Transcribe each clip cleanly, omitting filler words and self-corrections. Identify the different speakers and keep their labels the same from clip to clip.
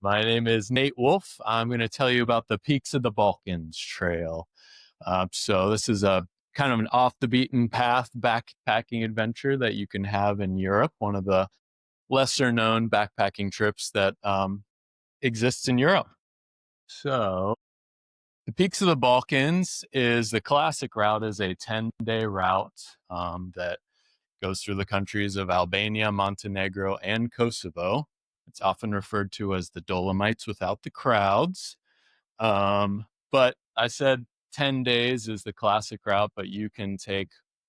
Speaker 1: My name is Nate Wolf. I'm going to tell you about the Peaks of the Balkans Trail. So this is a kind of an off the beaten path backpacking adventure that you can have in Europe. One of the lesser known backpacking trips that exists in Europe. So the Peaks of the Balkans is the classic route is a 10-day route that goes through the countries of Albania, Montenegro, and Kosovo. It's often referred to as the Dolomites without the crowds. But I said 10 days is the classic route, but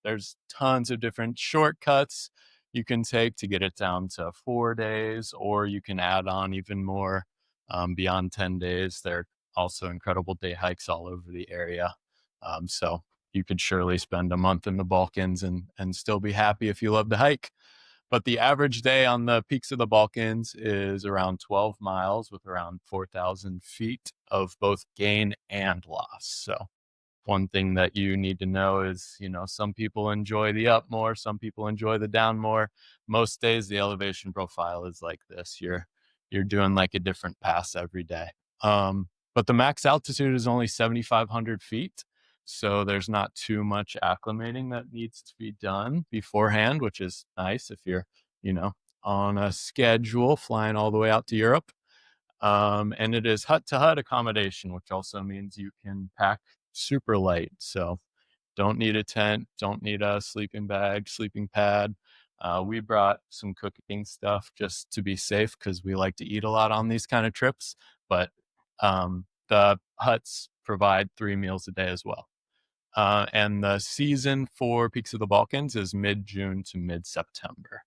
Speaker 1: there's tons of different shortcuts you can take to get it down to 4 days, or you can add on even more beyond 10 days. There are also incredible day hikes all over the area. So you could surely spend a month in the Balkans and still be happy if you love to hike. But the average day on the Peaks of the Balkans is around 12 miles with around 4,000 feet of both gain and loss. So one thing that you need to know is, some people enjoy the up more, some people enjoy the down more. Most days the elevation profile is like this. You're doing like a different pass every day. But the max altitude is only 7,500 feet. So there's not too much acclimating that needs to be done beforehand, which is nice if you're, on a schedule flying all the way out to Europe. And it is hut to hut accommodation, which also means you can pack super light. So don't need a tent, don't need a sleeping bag, sleeping pad. We brought some cooking stuff just to be safe because we like to eat a lot on these kind of trips. But the huts provide 3 meals a day as well. And the season for Peaks of the Balkans is mid-June to mid-September.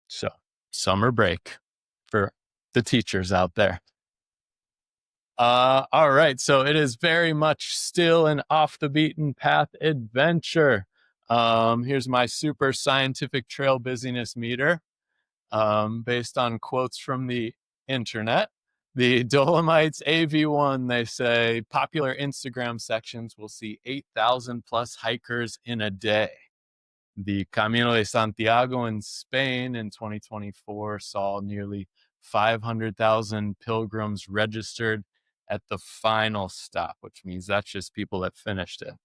Speaker 1: So summer break for the teachers out there. All right. So it is very much still an off the beaten path adventure. Here's my super scientific trail busyness meter, based on quotes from the internet. The Dolomites AV1, they say popular Instagram sections will see 8,000 plus hikers in a day. The Camino de Santiago in Spain in 2024 saw nearly 500,000 pilgrims registered at the final stop, which means that's just people that finished it.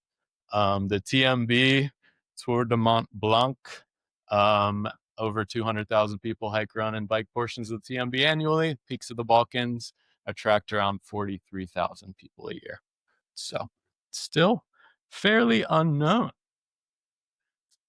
Speaker 1: The TMB, Tour de Mont Blanc, over 200,000 people hike, run, and bike portions of the TMB annually. Peaks of the Balkans attract around 43,000 people a year. So still fairly unknown.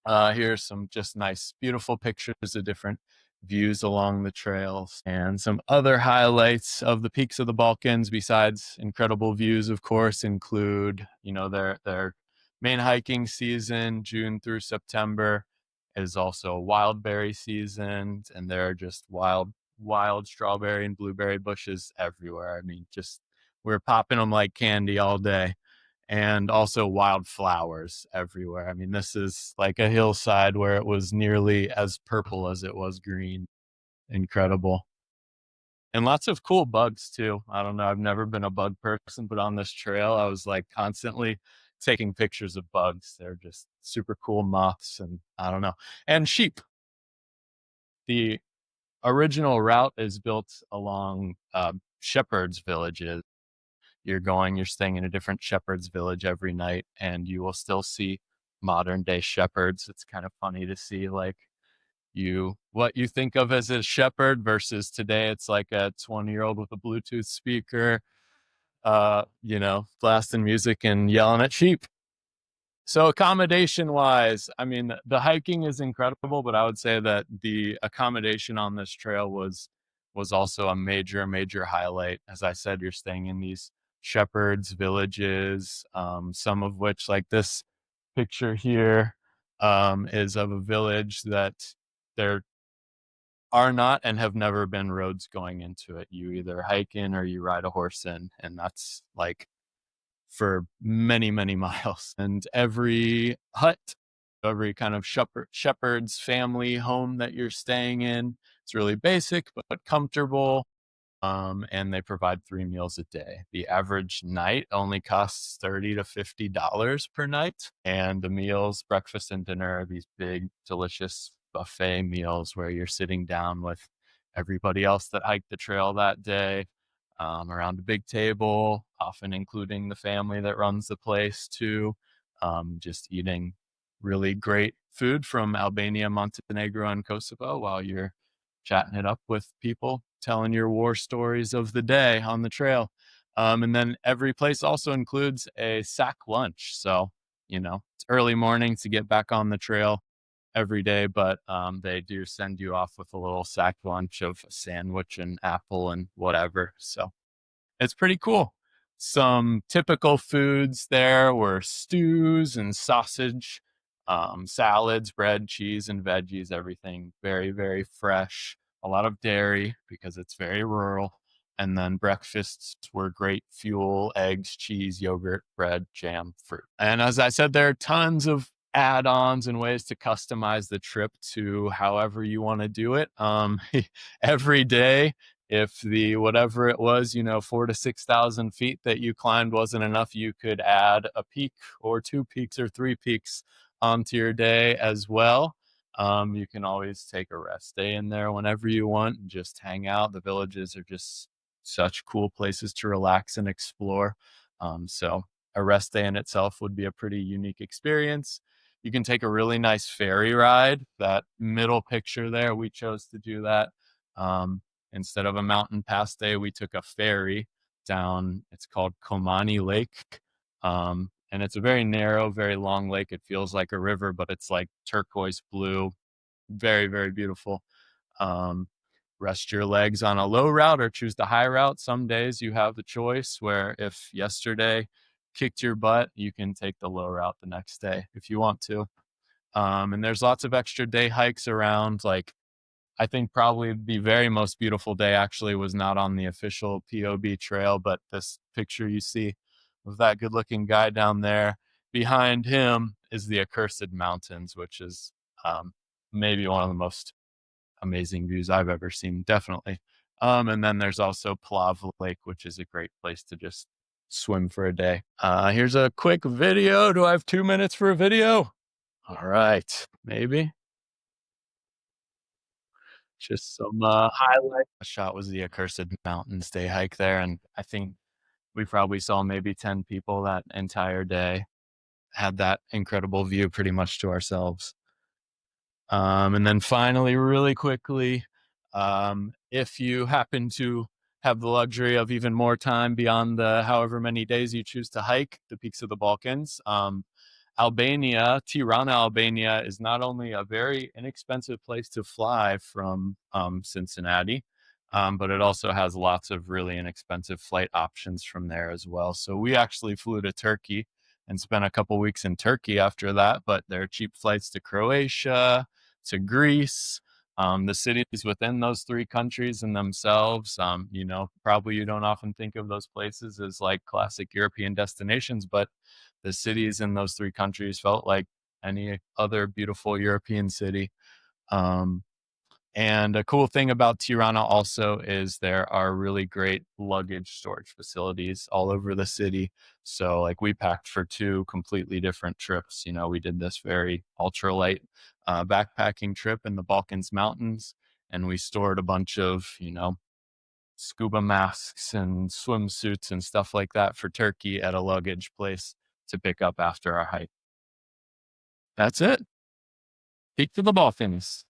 Speaker 1: Here's some just nice, beautiful pictures of different views along the trails and some other highlights of the Peaks of the Balkans besides incredible views, of course, include, their main hiking season, June through September, is also wild berry season, and there are just wild strawberry and blueberry bushes everywhere. I mean, just we're popping them like candy all day. And also wildflowers everywhere. I mean, this is like a hillside where it was nearly as purple as it was green. Incredible. And lots of cool bugs too. I don't know. I've never been a bug person, but on this trail, I was like constantly taking pictures of bugs. They're just super cool moths and I don't know. And sheep. The original route is built along shepherds' villages. You're staying in a different shepherd's village every night, and you will still see modern day shepherds. It's kind of funny to see like what you think of as a shepherd versus today it's like a 20-year-old with a Bluetooth speaker, blasting music and yelling at sheep. So accommodation wise, I mean, the hiking is incredible, but I would say that the accommodation on this trail was also a major highlight. As I said, you're staying in these shepherds villages, some of which, like this picture here, is of a village that there are not and have never been roads going into it. You either hike in or you ride a horse in, and that's like for many miles. And every hut, every kind of shepherd's family home that you're staying in, it's really basic but comfortable. And they provide 3 meals a day. The average night only costs $30 to $50 per night. And the meals, breakfast and dinner, are these big, delicious buffet meals where you're sitting down with everybody else that hiked the trail that day around a big table, often including the family that runs the place too, just eating really great food from Albania, Montenegro, and Kosovo while you're chatting it up with people, telling your war stories of the day on the trail. And then every place also includes a sack lunch. So, it's early morning to get back on the trail every day, but they do send you off with a little sack lunch of a sandwich and apple and whatever. So it's pretty cool. Some typical foods there were stews and sausage, salads, bread, cheese, and veggies, everything very, very fresh. A lot of dairy because it's very rural. And then breakfasts were great fuel, eggs, cheese, yogurt, bread, jam, fruit. And as I said, there are tons of add-ons and ways to customize the trip to however you want to do it. Every day, if the whatever it was, 4 to 6,000 feet that you climbed wasn't enough, you could add a peak or 2 peaks or 3 peaks onto your day as well. You can always take a rest day in there whenever you want and just hang out. The villages are just such cool places to relax and explore. So a rest day in itself would be a pretty unique experience. You can take a really nice ferry ride. That middle picture there, we chose to do that. Instead of a mountain pass day, we took a ferry down. It's called Komani Lake. And it's a very narrow, very long lake. It feels like a river, but it's like turquoise blue. Very, very beautiful. Um, Rest your legs on a low route or choose the high route. Some days you have the choice where if yesterday kicked your butt, you can take the low route the next day if you want to. And there's lots of extra day hikes around. Like, I think probably the very most beautiful day actually was not on the official POB trail, but this picture you see of that good looking guy down there, behind him is the Accursed Mountains, which is maybe one of the most amazing views I've ever seen, definitely. And then there's also Plav Lake, which is a great place to just swim for a day. Here's a quick video. Do I have 2 minutes for a video? All right, maybe. Just some highlight. A shot was the Accursed Mountains day hike there, and I think we probably saw maybe 10 people that entire day. Had that incredible view pretty much to ourselves. And then finally, really quickly, if you happen to have the luxury of even more time beyond the however many days you choose to hike the peaks of the Balkans, Albania, Tirana, Albania is not only a very inexpensive place to fly from Cincinnati, but it also has lots of really inexpensive flight options from there as well. So we actually flew to Turkey and spent a couple weeks in Turkey after that, but there are cheap flights to Croatia, to Greece, the cities within those three countries in themselves. Probably you don't often think of those places as like classic European destinations, but the cities in those three countries felt like any other beautiful European city. And a cool thing about Tirana also is there are really great luggage storage facilities all over the city. So like we packed for 2 completely different trips. We did this very ultralight backpacking trip in the Balkans mountains, and we stored a bunch of, scuba masks and swimsuits and stuff like that for Turkey at a luggage place to pick up after our hike. That's it. Peak to the Balkans.